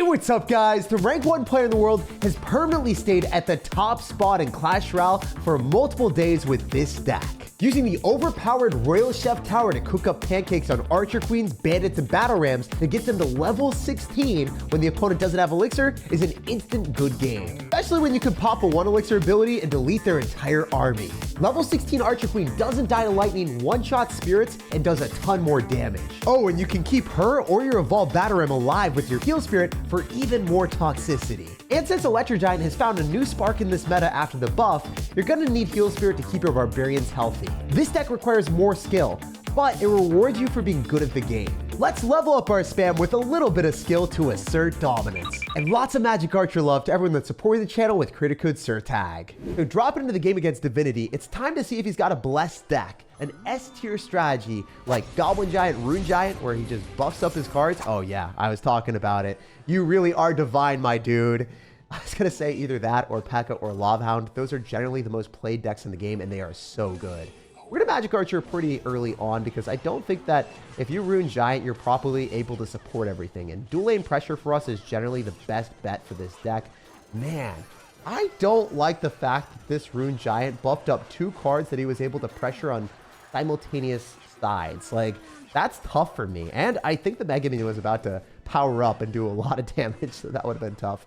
what's up guys? The rank 1 player in the world has permanently stayed at the top spot in Clash Royale for multiple days with this deck. Using the overpowered Royal Chef Tower to cook up pancakes on Archer Queens, Bandits, and Battle Rams to get them to level 16 when the opponent doesn't have Elixir is an instant good game. Especially when you can pop a 1 Elixir ability and delete their entire army. Level 16 Archer Queen doesn't die to lightning, one-shot spirits, and does a ton more damage. Oh, and you can keep her or your evolved Battle Ram alive with your Heal Spirit for even more toxicity. And since Electro Giant has found a new spark in this meta after the buff, you're gonna need Heal Spirit to keep your Barbarians healthy. This deck requires more skill, but it rewards you for being good at the game. Let's level up our spam with a little bit of skill to assert dominance. And lots of Magic Archer love to everyone that's supporting the channel with credit code SirTag. So dropping into the game against Divinity, it's time to see if he's got a blessed deck. An S-tier strategy like Goblin Giant, Rune Giant, where he just buffs up his cards. Oh yeah, I was talking about it. You really are divine, my dude. I was gonna say either that or Pekka or Lovehound. Those are generally the most played decks in the game, and they are so good. We're gonna Magic Archer pretty early on because I don't think that if you Rune Giant, you're properly able to support everything. And dual lane pressure for us is generally the best bet for this deck. Man, I don't like the fact that this Rune Giant buffed up 2 cards that he was able to pressure on simultaneous sides. Like, that's tough for me. And I think the Mega Minion was about to power up and do a lot of damage, so that would have been tough.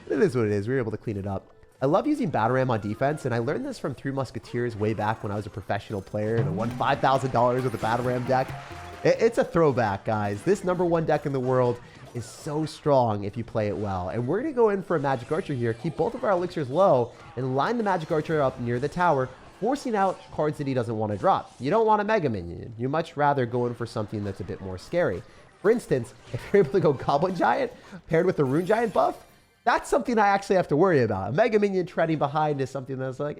But it is what it is. We were able to clean it up. I love using Battle Ram on defense, and I learned this from Three Musketeers way back when I was a professional player and I won $5,000 with a Battle Ram deck. It's a throwback, guys. This #1 deck in the world is so strong if you play it well. And we're going to go in for a Magic Archer here, keep both of our elixirs low, and line the Magic Archer up near the tower, forcing out cards that he doesn't want to drop. You don't want a Mega Minion. You much rather go in for something that's a bit more scary. For instance, if you're able to go Goblin Giant paired with the Rune Giant buff, that's something I actually have to worry about. A Mega Minion treading behind is something that's like,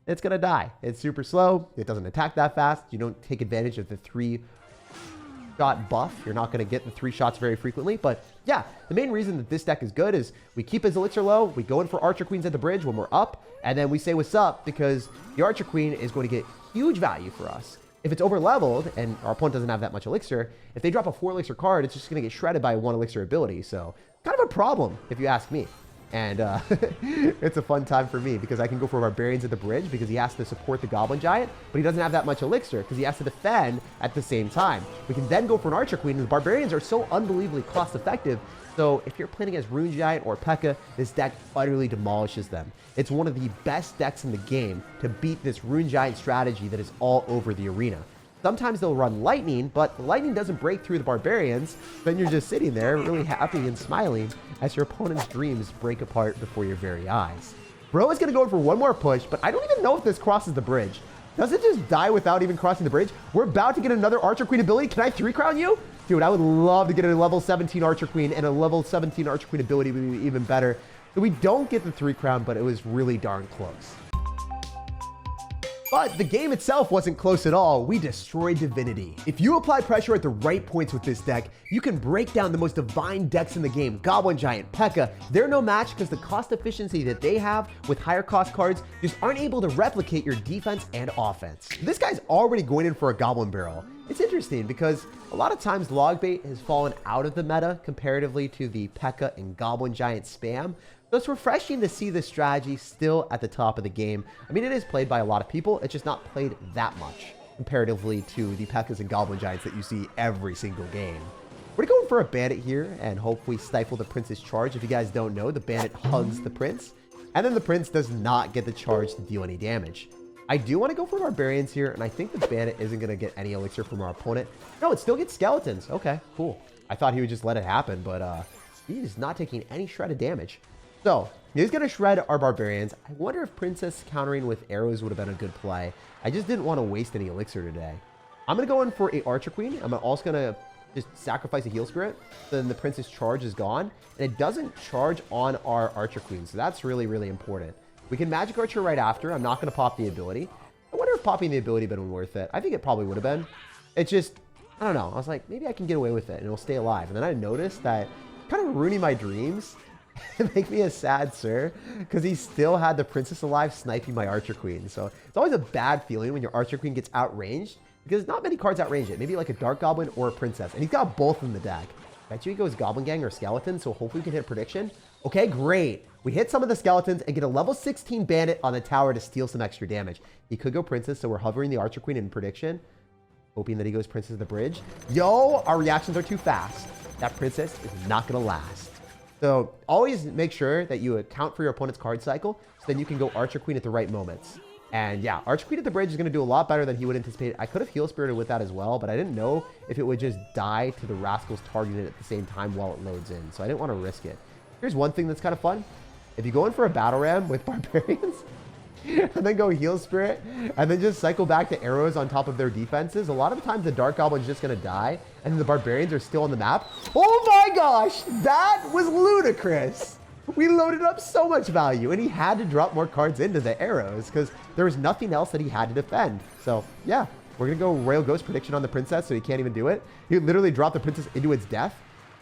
it's going to die. It's super slow. It doesn't attack that fast. You don't take advantage of the 3-shot buff. You're not going to get the 3 shots very frequently. But yeah, the main reason that this deck is good is we keep his Elixir low. We go in for Archer Queens at the bridge when we're up. And then we say what's up because the Archer Queen is going to get huge value for us. If it's over leveled and our opponent doesn't have that much Elixir, if they drop a 4 Elixir card, it's just going to get shredded by a 1 Elixir ability. So kind of a problem, if you ask me. And it's a fun time for me because I can go for Barbarians at the bridge because he has to support the Goblin Giant, but he doesn't have that much Elixir because he has to defend at the same time. We can then go for an Archer Queen, and the Barbarians are so unbelievably cost effective. So if you're playing against Rune Giant or Pekka, this deck utterly demolishes them. It's one of the best decks in the game to beat this Rune Giant strategy that is all over the arena. Sometimes they'll run Lightning, but the Lightning doesn't break through the Barbarians. Then you're just sitting there really happy and smiling as your opponent's dreams break apart before your very eyes. Bro is going to go in for one more push, but I don't even know if this crosses the bridge. Does it just die without even crossing the bridge? We're about to get another Archer Queen ability. Can I 3-crown you? Dude, I would love to get a level 17 Archer Queen, and a level 17 Archer Queen ability would be even better. So we don't get the 3-crown, but it was really darn close. But the game itself wasn't close at all. We destroyed Divinity. If you apply pressure at the right points with this deck, you can break down the most divine decks in the game. Goblin Giant, Pekka, they're no match because the cost efficiency that they have with higher cost cards just aren't able to replicate your defense and offense. This guy's already going in for a Goblin Barrel. It's interesting because a lot of times log bait has fallen out of the meta comparatively to the Pekka and Goblin Giant spam. So it's refreshing to see this strategy still at the top of the game. I mean, it is played by a lot of people. It's just not played that much comparatively to the Pekkas and Goblin Giants that you see every single game. We're going for a Bandit here and hopefully stifle the Prince's charge. If you guys don't know, the Bandit hugs the Prince, and then the Prince does not get the charge to deal any damage. I do want to go for Barbarians here, and I think the Bandit isn't going to get any Elixir from our opponent. No, it still gets Skeletons. Okay, cool. I thought he would just let it happen, but he is not taking any shredded damage. So, he's going to shred our Barbarians. I wonder if Princess countering with arrows would have been a good play. I just didn't want to waste any Elixir today. I'm going to go in for a Archer Queen. I'm also going to just sacrifice a Heal Spirit. Then the Prince's charge is gone. And it doesn't charge on our Archer Queen. So that's really, really important. We can Magic Archer right after. I'm not going to pop the ability. I wonder if popping the ability would have been worth it. I think it probably would have been. It's just, I don't know. I was like, maybe I can get away with it and it'll stay alive. And then I noticed that kind of ruining my dreams. Make me a sad sir because he still had the Princess alive sniping my Archer Queen. So it's always a bad feeling when your Archer Queen gets outranged because not many cards outrange it. Maybe like a Dark Goblin or a Princess. And he's got both in the deck. Bet you he goes Goblin Gang or Skeleton, so hopefully we can hit a prediction. Okay, great. We hit some of the Skeletons and get a level 16 Bandit on the tower to steal some extra damage. He could go Princess, so we're hovering the Archer Queen in prediction. Hoping that he goes Princess at the bridge. Yo, our reactions are too fast. That Princess is not going to last. So always make sure that you account for your opponent's card cycle, so then you can go Archer Queen at the right moments. And yeah, Archer Queen at the bridge is going to do a lot better than he would anticipate. I could have Heal Spirited with that as well, but I didn't know if it would just die to the Rascals targeted at the same time while it loads in. So I didn't want to risk it. Here's one thing that's kind of fun. If you go in for a Battle Ram with Barbarians, and then go Heal Spirit, and then just cycle back to arrows on top of their defenses, a lot of the times the Dark Goblin's just going to die, and the Barbarians are still on the map. Oh my gosh, that was ludicrous. We loaded up so much value, and he had to drop more cards into the arrows because there was nothing else that he had to defend. So yeah, we're going to go Royal Ghost prediction on the Princess, so he can't even do it. He literally dropped the Princess into its death.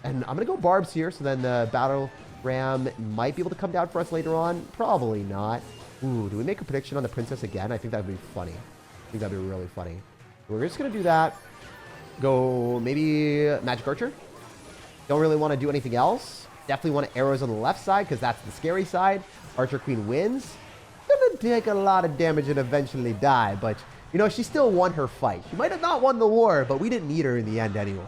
And I'm going to go Barbs here, so then the Battle Ram might be able to come down for us later on. Probably not. Ooh, do we make a prediction on the Princess again? I think that would be funny. I think that would be really funny. We're just going to do that. Go maybe Magic Archer. Don't really want to do anything else. Definitely want arrows on the left side because that's the scary side. Archer Queen wins. Gonna take a lot of damage and eventually die, but you know, she still won her fight. She might have not won the war, but we didn't need her in the end anyway.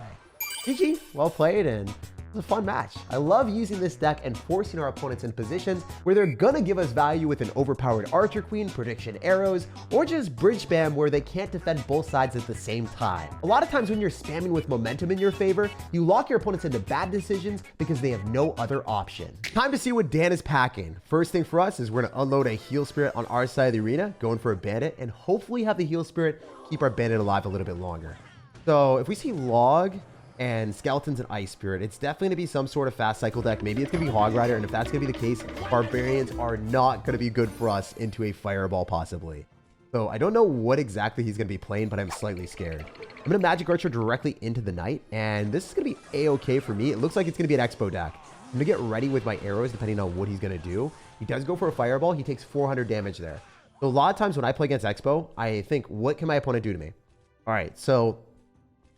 GG, well played, and it was a fun match. I love using this deck and forcing our opponents in positions where they're gonna give us value with an overpowered Archer Queen, prediction arrows, or just bridge spam where they can't defend both sides at the same time. A lot of times when you're spamming with momentum in your favor, you lock your opponents into bad decisions because they have no other option. Time to see what Dan is packing. First thing for us is we're gonna unload a Heal Spirit on our side of the arena, going for a Bandit, and hopefully have the Heal Spirit keep our Bandit alive a little bit longer. So if we see Log and Skeletons and Ice Spirit, it's definitely going to be some sort of fast cycle deck. Maybe it's going to be Hog Rider, and if that's going to be the case, Barbarians are not going to be good for us into a Fireball possibly. So I don't know what exactly he's going to be playing, but I'm slightly scared. I'm going to Magic Archer directly into the Knight, and this is going to be A-okay for me. It looks like it's going to be an Expo deck. I'm going to get ready with my arrows depending on what he's going to do. He does go for a Fireball. He takes 400 damage there. So a lot of times when I play against Expo, I think, what can my opponent do to me? All right, so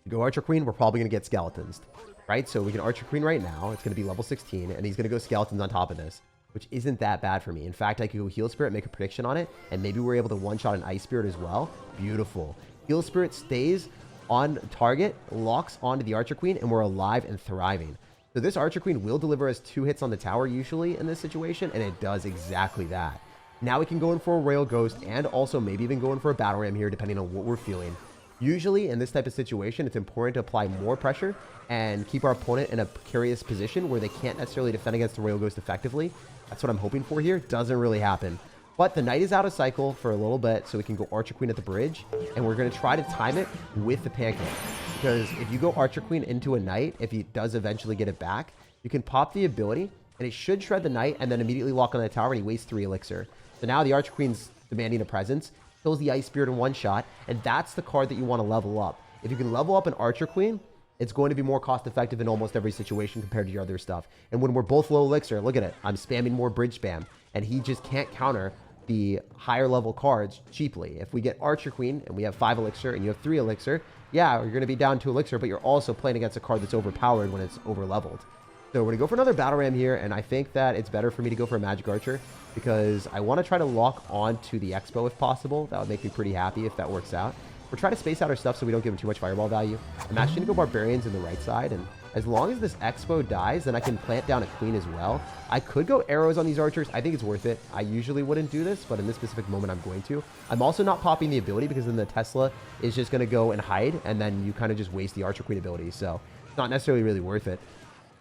go Archer Queen, we're probably going to get Skeletons, right? So we can Archer Queen right now. It's going to be level 16, and he's going to go Skeletons on top of this, which isn't that bad for me. In fact, I could go Heal Spirit, make a prediction on it, and maybe we're able to one-shot an Ice Spirit as well. Beautiful. Heal Spirit stays on target, locks onto the Archer Queen, and we're alive and thriving. So this Archer Queen will deliver us 2 hits on the tower usually in this situation, and it does exactly that. Now we can go in for a Royal Ghost, and also maybe even go in for a Battle Ram here, depending on what we're feeling. Usually in this type of situation, it's important to apply more pressure and keep our opponent in a precarious position where they can't necessarily defend against the Royal Ghost effectively. That's what I'm hoping for here. Doesn't really happen. But the Knight is out of cycle for a little bit, so we can go Archer Queen at the bridge, and we're going to try to time it with the Pancake. Because if you go Archer Queen into a Knight, if he does eventually get it back, you can pop the ability, and it should shred the Knight and then immediately lock on the tower, and he wastes 3 elixir. So now the Archer Queen's demanding a presence, kills the Ice Spirit in one shot, and that's the card that you want to level up. If you can level up an Archer Queen, it's going to be more cost effective in almost every situation compared to your other stuff. And when we're both low elixir, look at it, I'm spamming more bridge spam, and he just can't counter the higher level cards cheaply. If we get Archer Queen and we have 5 elixir and you have 3 elixir, yeah, you're going to be down 2 elixir, but you're also playing against a card that's overpowered when it's over leveled. So we're going to go for another Battle Ram here, and I think that it's better for me to go for a Magic Archer because I want to try to lock onto the Expo if possible. That would make me pretty happy if that works out. We're trying to space out our stuff so we don't give him too much Fireball value. I'm actually going to go Barbarians in the right side, and as long as this Expo dies, then I can plant down a Queen as well. I could go arrows on these archers. I think it's worth it. I usually wouldn't do this, but in this specific moment, I'm going to. I'm also not popping the ability because then the Tesla is just going to go and hide, and then you kind of just waste the Archer Queen ability, so it's not necessarily really worth it.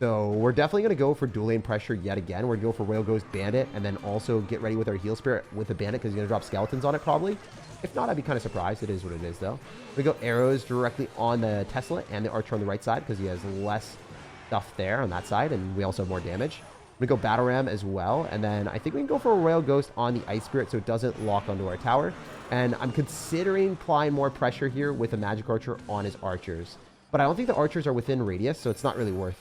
So we're definitely going to go for dual lane pressure yet again. We're going to go for Royal Ghost Bandit and then also get ready with our Heal Spirit with the Bandit because he's going to drop Skeletons on it probably. If not, I'd be kind of surprised. It is what it is though. We go arrows directly on the Tesla and the Archer on the right side because he has less stuff there on that side and we also have more damage. We go Battle Ram as well, and then I think we can go for a Royal Ghost on the Ice Spirit so it doesn't lock onto our tower. And I'm considering applying more pressure here with a Magic Archer on his archers. But I don't think the archers are within radius, so it's not really worth.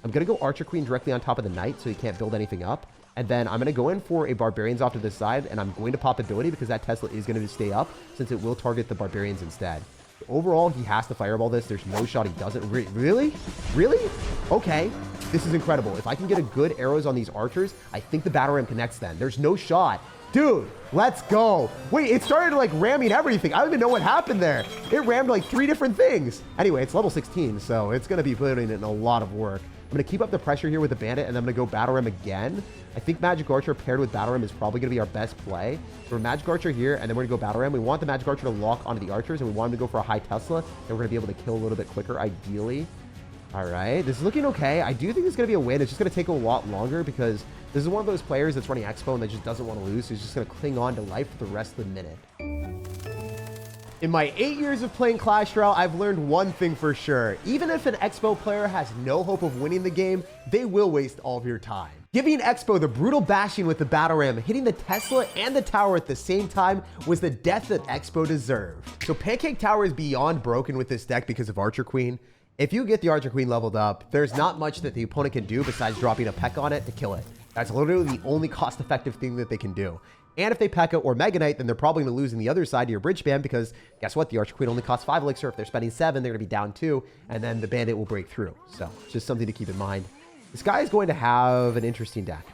I'm going to go Archer Queen directly on top of the Knight so he can't build anything up. And then I'm going to go in for a Barbarians off to this side, and I'm going to pop ability because that Tesla is going to stay up since it will target the Barbarians instead. Overall, he has to fireball this. There's no shot he doesn't. Really? Really? Okay. This is incredible. If I can get a good arrows on these archers, I think the battle ram connects then. There's no shot. Dude, let's go. Wait, it started like ramming everything. I don't even know what happened there. It rammed like 3 different things. Anyway, it's level 16, so it's going to be putting in a lot of work. I'm going to keep up the pressure here with the bandit, and then I'm going to go battle ram again. I think magic archer paired with battle ram is probably going to be our best play. So we're magic archer here, and then we're going to go battle ram. We want the magic archer to lock onto the archers, and we want him to go for a high Tesla, and we're going to be able to kill a little bit quicker, ideally. All right, this is looking okay. I do think it's going to be a win. It's just going to take a lot longer because this is one of those players that's running Expo and that just doesn't want to lose. So he's just going to cling on to life for the rest of the minute. In my 8 years of playing Clash Royale, I've learned one thing for sure. Even if an Expo player has no hope of winning the game, they will waste all of your time. Giving Expo the brutal bashing with the battle ram, hitting the Tesla and the tower at the same time was the death that Expo deserved. So Pancake Tower is beyond broken with this deck because of Archer Queen. If you get the Archer Queen leveled up, there's not much that the opponent can do besides dropping a Pekka on it to kill it. That's literally the only cost-effective thing that they can do. And if they Pekka or Mega Knight, then they're probably going to lose in the other side to your bridge spam because guess what? The Archer Queen only costs 5 elixir. If they're spending 7, they're going to be down 2, and then the bandit will break through. So it's just something to keep in mind. This guy is going to have an interesting deck.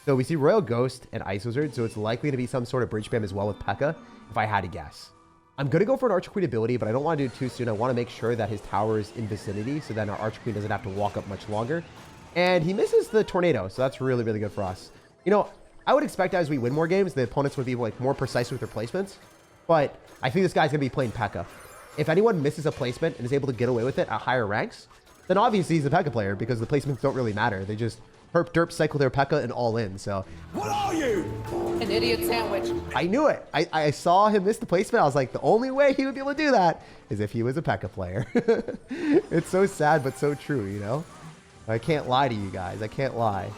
So we see Royal Ghost and Ice Wizard, so it's likely to be some sort of bridge spam as well with Pekka, if I had to guess. I'm going to go for an Archer Queen ability, but I don't want to do it too soon. I want to make sure that his tower is in vicinity, so then our Archer Queen doesn't have to walk up much longer. And he misses the tornado, so that's really, really good for us. You know, I would expect as we win more games, the opponents would be like more precise with their placements, but I think this guy's going to be playing Pekka. If anyone misses a placement and is able to get away with it at higher ranks, then obviously he's a Pekka player because the placements don't really matter. They just herp derp cycle their Pekka and all in. So what are you? An idiot sandwich. I knew it. I saw him miss the placement. I was like, the only way he would be able to do that is if he was a Pekka player. It's so sad, but so true, you know? I can't lie to you guys. I can't lie.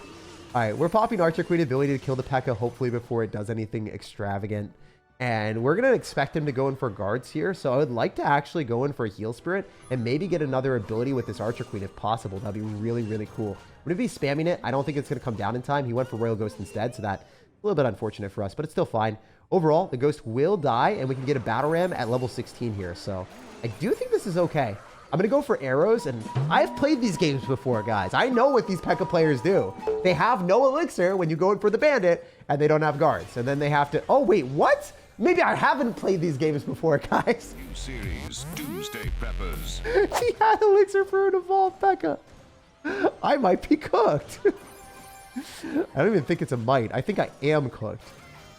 All right, we're popping Archer Queen ability to kill the Pekka, hopefully before it does anything extravagant. And we're going to expect him to go in for guards here. So I would like to actually go in for a heal spirit and maybe get another ability with this Archer Queen if possible. That'd be really, really cool. Would it be spamming it? I don't think it's going to come down in time. He went for Royal Ghost instead, so that's a little bit unfortunate for us, but it's still fine. Overall, the Ghost will die, and we can get a Battle Ram at level 16 here. So I do think this is okay. I'm going to go for arrows, and I've played these games before, guys. I know what these Pekka players do. They have no elixir when you go in for the bandit, and they don't have guards. And then they have to... Oh, wait, what? Maybe I haven't played these games before, guys. New series, Doomsday Peppers. He had elixir for an evolved Pekka. I might be cooked. I don't even think it's a might. I think I am cooked.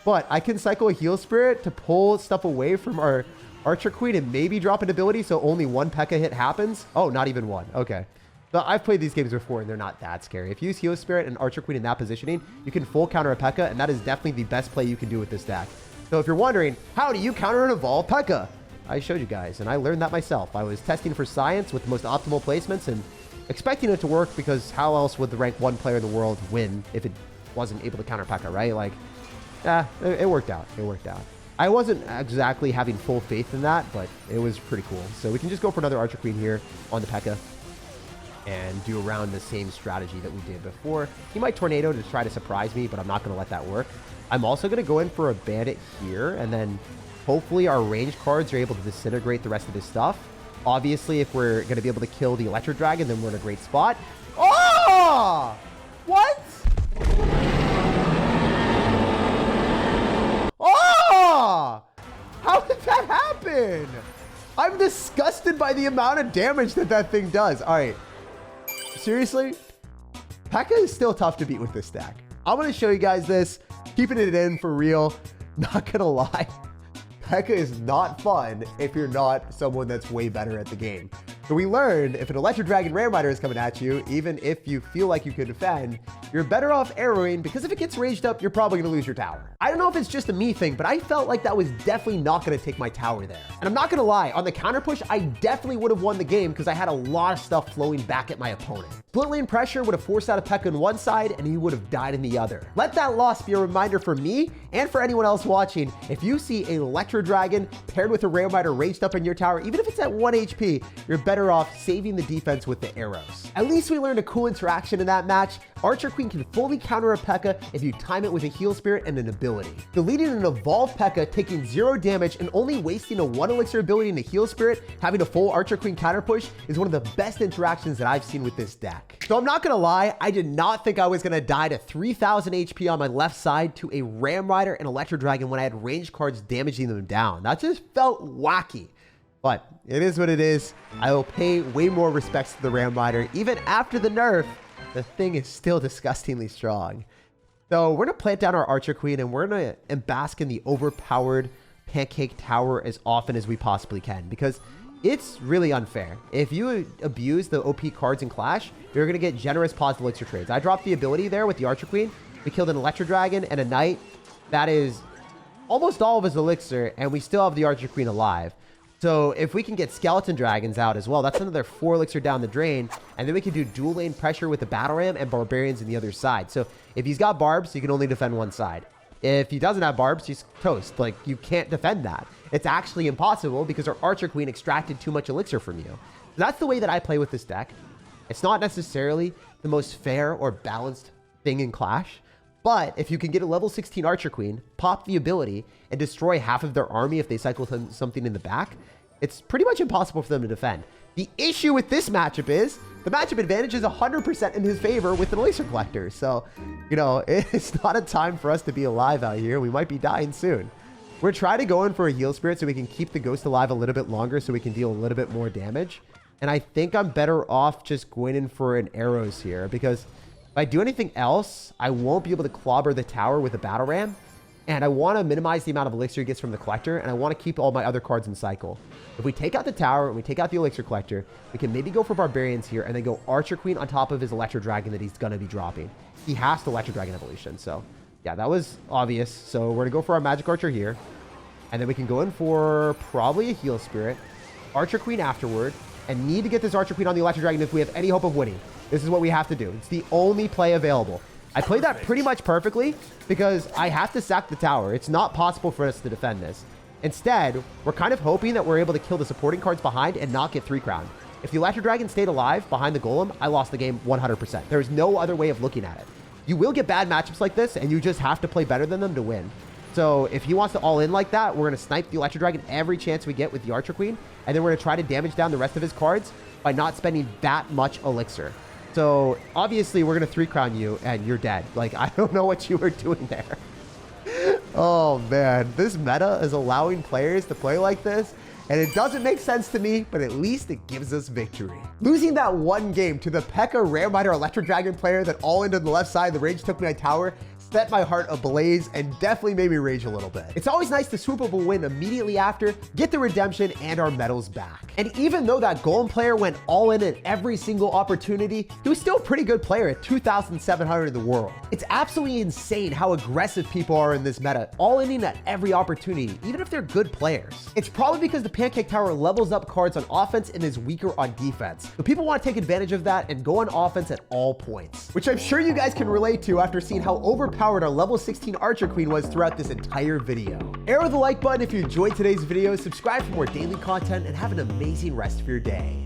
But I can cycle a heal spirit to pull stuff away from our Archer Queen and maybe drop an ability so only one Pekka hit happens. Oh, not even one. Okay. So I've played these games before and they're not that scary. If you use Heal Spirit and Archer Queen in that positioning, you can full counter a Pekka, and that is definitely the best play you can do with this deck. So if you're wondering, how do you counter an evolved Pekka? I showed you guys, and I learned that myself. I was testing for science with the most optimal placements and expecting it to work because how else would the rank 1 player in the world win if it wasn't able to counter Pekka, right? Like, yeah, it worked out. It worked out. I wasn't exactly having full faith in that, but it was pretty cool. So we can just go for another Archer Queen here on the Pekka and do around the same strategy that we did before. He might Tornado to try to surprise me, but I'm not going to let that work. I'm also going to go in for a Bandit here, and then hopefully our range cards are able to disintegrate the rest of his stuff. Obviously, if we're going to be able to kill the Electro Dragon, then we're in a great spot. Oh! What? Oh! How did that happen? I'm disgusted by the amount of damage that that thing does. All right. Seriously? Pekka is still tough to beat with this deck. I'm going to show you guys this. Keeping it in for real. Not going to lie. Pekka is not fun if you're not someone that's way better at the game. So we learned if an Electro Dragon Ram Rider is coming at you, even if you feel like you could defend, you're better off arrowing because if it gets raged up, you're probably going to lose your tower. I don't know if it's just a me thing, but I felt like that was definitely not going to take my tower there. And I'm not going to lie, on the counter push, I definitely would have won the game because I had a lot of stuff flowing back at my opponent. Split lane pressure would have forced out a Pekka on one side and he would have died in the other. Let that loss be a reminder for me and for anyone else watching. If you see an Electro Dragon paired with a Ram Rider raged up in your tower, even if it's at 1 HP, you're better off saving the defense with the arrows. At least we learned a cool interaction in that match. Archer Queen can fully counter a Pekka if you time it with a heal spirit and an ability. Deleting an evolved Pekka, taking 0 damage, and only wasting a 1 elixir ability in a heal spirit, having a full Archer Queen counter push is one of the best interactions that I've seen with this deck. So I'm not gonna lie, I did not think I was gonna die to 3000 HP on my left side to a Ram Rider and Electro Dragon when I had range cards damaging them down. That just felt wacky. But it is what it is. I will pay way more respects to the Ram Rider. Even after the nerf, the thing is still disgustingly strong. So we're going to plant down our Archer Queen and we're going to bask in the overpowered Pancake Tower as often as we possibly can, because it's really unfair. If you abuse the OP cards in Clash, you're going to get generous positive elixir trades. I dropped the ability there with the Archer Queen. We killed an Electro Dragon and a Knight. That is almost all of his elixir, and we still have the Archer Queen alive. So if we can get Skeleton Dragons out as well, that's another 4 elixir down the drain. And then we can do dual lane pressure with the Battle Ram and Barbarians on the other side. So if he's got barbs, he can only defend one side. If he doesn't have barbs, he's toast. Like, you can't defend that. It's actually impossible because our Archer Queen extracted too much elixir from you. So that's the way that I play with this deck. It's not necessarily the most fair or balanced thing in Clash. But if you can get a level 16 Archer Queen, pop the ability, and destroy half of their army if they cycle something in the back, it's pretty much impossible for them to defend. The issue with this matchup is the matchup advantage is 100% in his favor with an Elixir Collector. So, you know, it's not a time for us to be alive out here. We might be dying soon. We're trying to go in for a Heal Spirit so we can keep the Ghost alive a little bit longer so we can deal a little bit more damage. And I think I'm better off just going in for an Arrows here, because if I do anything else, I won't be able to clobber the tower with a Battle Ram. And I want to minimize the amount of elixir he gets from the collector, and I want to keep all my other cards in cycle. If we take out the tower and we take out the elixir collector, we can maybe go for Barbarians here and then go Archer Queen on top of his Electro Dragon that he's going to be dropping. He has to Electro Dragon Evolution, so yeah, that was obvious. So we're going to go for our Magic Archer here, and then we can go in for probably a Heal Spirit, Archer Queen afterward, and need to get this Archer Queen on the Electro Dragon if we have any hope of winning. This is what we have to do. It's the only play available. I played that pretty much perfectly because I have to sack the tower. It's not possible for us to defend this. Instead, we're kind of hoping that we're able to kill the supporting cards behind and not get 3-crowned. If the Electro Dragon stayed alive behind the Golem, I lost the game 100%. There's no other way of looking at it. You will get bad matchups like this, and you just have to play better than them to win. So if he wants to all in like that, we're going to snipe the Electro Dragon every chance we get with the Archer Queen, and then we're going to try to damage down the rest of his cards by not spending that much elixir. So obviously we're going to 3-crown you and you're dead. Like, I don't know what you were doing there. Oh man, this meta is allowing players to play like this, and it doesn't make sense to me, but at least it gives us victory. Losing that one game to the Pekka Ram Rider Electro Dragon player that all into the left side, the rage took my tower, set my heart ablaze and definitely made me rage a little bit. It's always nice to swoop up a win immediately after, get the redemption and our medals back. And even though that Golem player went all in at every single opportunity, he was still a pretty good player at 2,700 in the world. It's absolutely insane how aggressive people are in this meta, all in at every opportunity, even if they're good players. It's probably because the Pancake Tower levels up cards on offense and is weaker on defense. So people want to take advantage of that and go on offense at all points, which I'm sure you guys can relate to after seeing how overpowered our level 16 Archer Queen was throughout this entire video. Arrow the like button if you enjoyed today's video, subscribe for more daily content, and have an amazing rest of your day.